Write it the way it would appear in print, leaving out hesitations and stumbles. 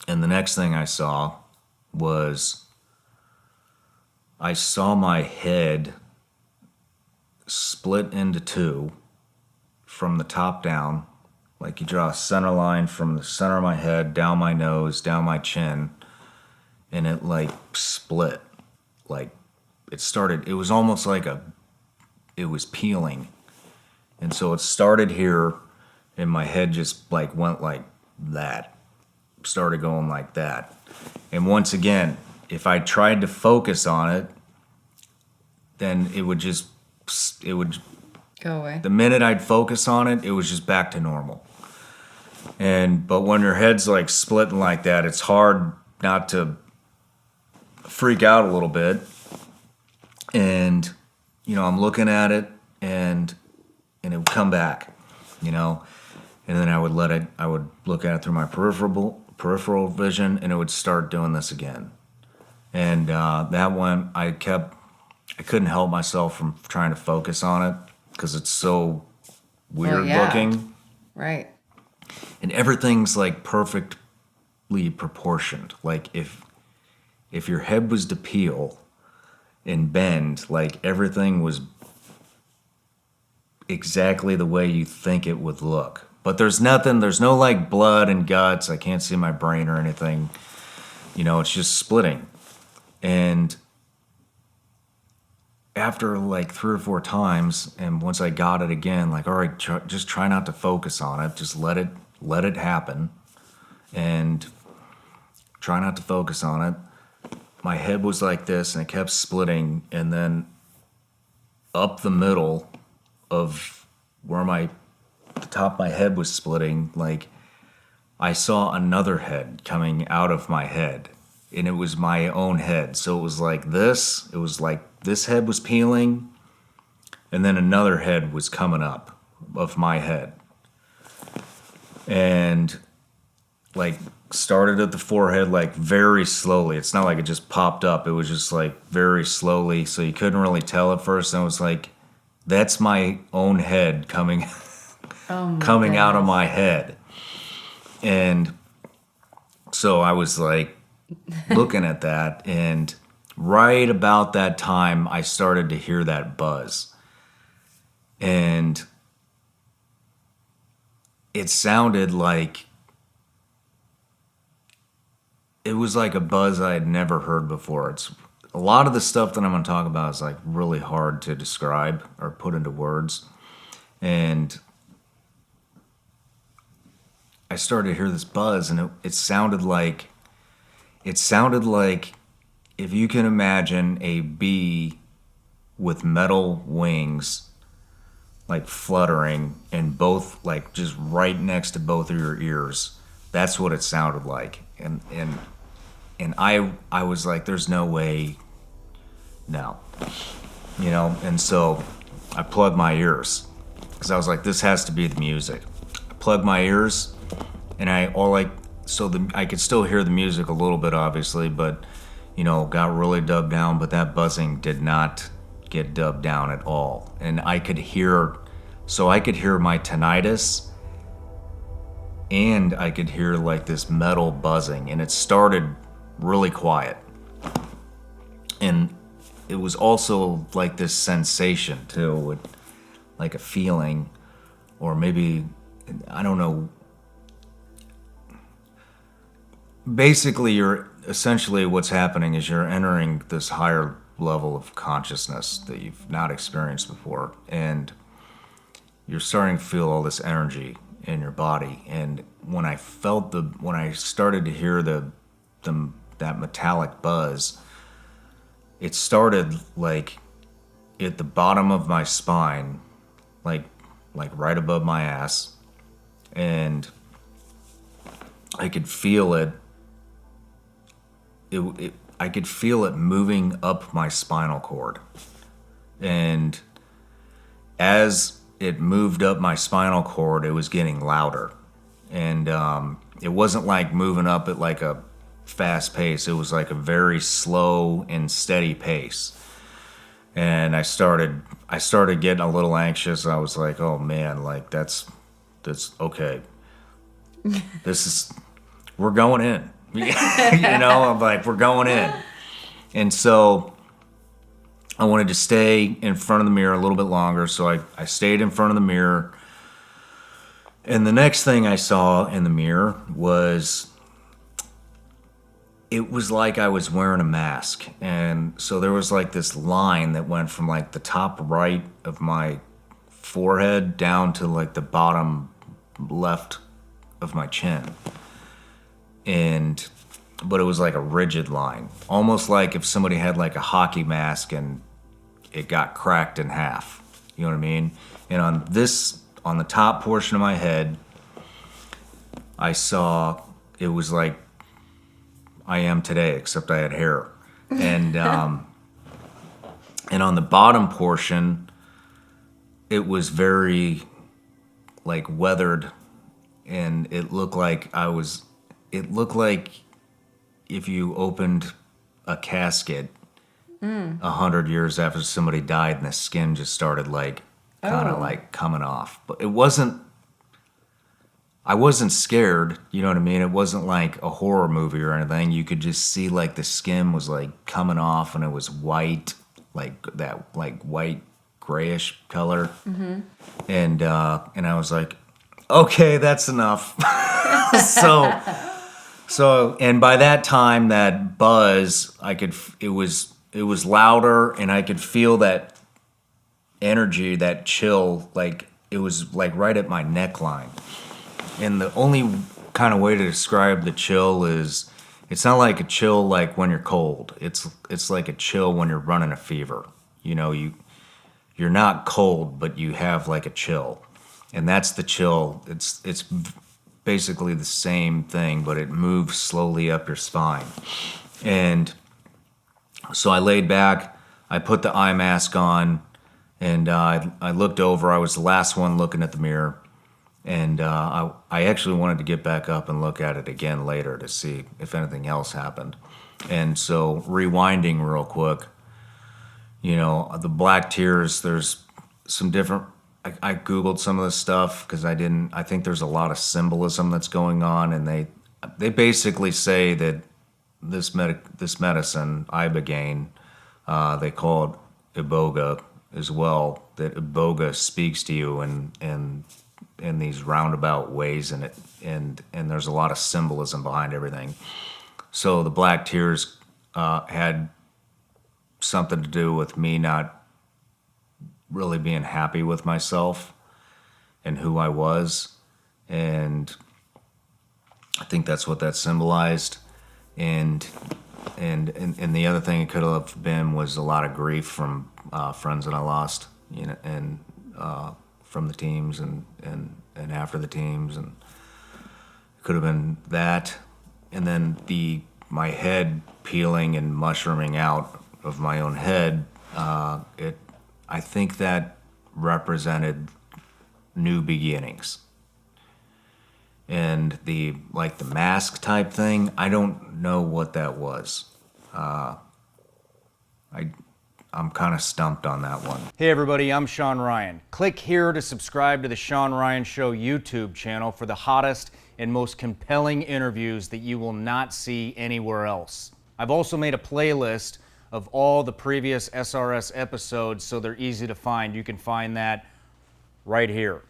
And the next thing I saw was I saw my head split into two from the top down. Like you draw a center line from the center of my head, down my nose, down my chin, and it like split. Like it was almost like it was peeling. And so it started here, and my head just like went like that. Started going like that. And once again, if I tried to focus on it, then it would go away. The minute I'd focus on it, it was just back to normal. But when your head's like splitting like that, it's hard not to freak out a little bit. And, I'm looking at it and it would come back, and then I would look at it through my peripheral vision, and it would start doing this again. And that one, I couldn't help myself from trying to focus on it because it's so weird looking. Right. And everything's like perfectly proportioned. Like if your head was to peel and bend, like everything was exactly the way you think it would look. But there's no like blood and guts. I can't see my brain or anything. It's just splitting. And after like 3 or 4 times, and once I got it again, like, all right, just try not to focus on it. Just let it happen. And try not to focus on it. My head was like this, and it kept splitting. And then up the middle of where the top of my head was splitting, like I saw another head coming out of my head, and it was my own head. So it was like this. It was like this head was peeling, and then another head was coming up of my head. And like started at the forehead, like very slowly. It's not like it just popped up. It was just like very slowly. So you couldn't really tell at first. And I was like, that's my own head coming out of my head. And so I was like looking at that, and right about that time I started to hear that buzz. And it sounded like it was like a buzz I had never heard before. It's a lot of the stuff that I'm going to talk about is like really hard to describe or put into words. And I started to hear this buzz, and it sounded like if you can imagine a bee with metal wings like fluttering and both like just right next to both of your ears. That's what it sounded like. And I was like, there's no way, no. And so I plugged my ears because I was like, this has to be the music. I plugged my ears, and I could still hear the music a little bit, obviously, but got really dubbed down. But that buzzing did not get dubbed down at all, and I could hear my tinnitus, and I could hear like this metal buzzing, and it started really quiet, and it was also like this sensation too, with like a feeling, or maybe, I don't know. Basically, essentially what's happening is you're entering this higher level of consciousness that you've not experienced before, and you're starting to feel all this energy in your body. And when I started to hear that metallic buzz, it started like at the bottom of my spine, like right above my ass, and I could feel it. I could feel it moving up my spinal cord, and as it moved up my spinal cord, it was getting louder, and it wasn't like moving up at like a fast pace. It was like a very slow and steady pace. And I started getting a little anxious. I was like, oh man, like that's okay. We're going in. I'm like, we're going in. And so I wanted to stay in front of the mirror a little bit longer, so I stayed in front of the mirror. And the next thing I saw in the mirror was, it was like I was wearing a mask. And so there was like this line that went from like the top right of my forehead down to like the bottom left of my chin. But it was like a rigid line, almost like if somebody had like a hockey mask and it got cracked in half. You know what I mean? And on the top portion of my head, I saw it was like I am today, except I had hair. And and on the bottom portion, it was very like weathered, and it looked like if you opened a casket 100 years after somebody died and the skin just started like kind of like coming off. But I wasn't scared, you know what I mean? It wasn't like a horror movie or anything. You could just see like the skin was like coming off, and it was white, like that like white grayish color. Mm-hmm. And I was like, okay, that's enough. So, and by that time, that buzz, it was louder, and I could feel that energy, that chill, like it was like right at my neckline. And the only kind of way to describe the chill is, it's not like a chill like when you're cold. It's like a chill when you're running a fever. You're not cold, but you have like a chill, and that's the chill. It's basically the same thing, but it moves slowly up your spine. And so I laid back, I put the eye mask on, and I looked over. I was the last one looking at the mirror, and I actually wanted to get back up and look at it again later to see if anything else happened. And so rewinding real quick, the black tears, there's some different, I Googled some of this stuff because I think there's a lot of symbolism that's going on, and they basically say that this medicine, Ibogaine, they call it Iboga as well, that Iboga speaks to you in these roundabout ways, and there's a lot of symbolism behind everything. So the black tears had something to do with me not really being happy with myself and who I was, and I think that's what that symbolized. And the other thing it could have been was a lot of grief from friends that I lost, and from the teams and after the teams, and it could have been that, and then my head peeling and mushrooming out of my own head. I think that represented new beginnings. And the mask type thing, I don't know what that was. I'm kind of stumped on that one. Hey everybody, I'm Shawn Ryan. Click here to subscribe to the Shawn Ryan Show YouTube channel for the hottest and most compelling interviews that you will not see anywhere else. I've also made a playlist of all the previous SRS episodes, so they're easy to find. You can find that right here.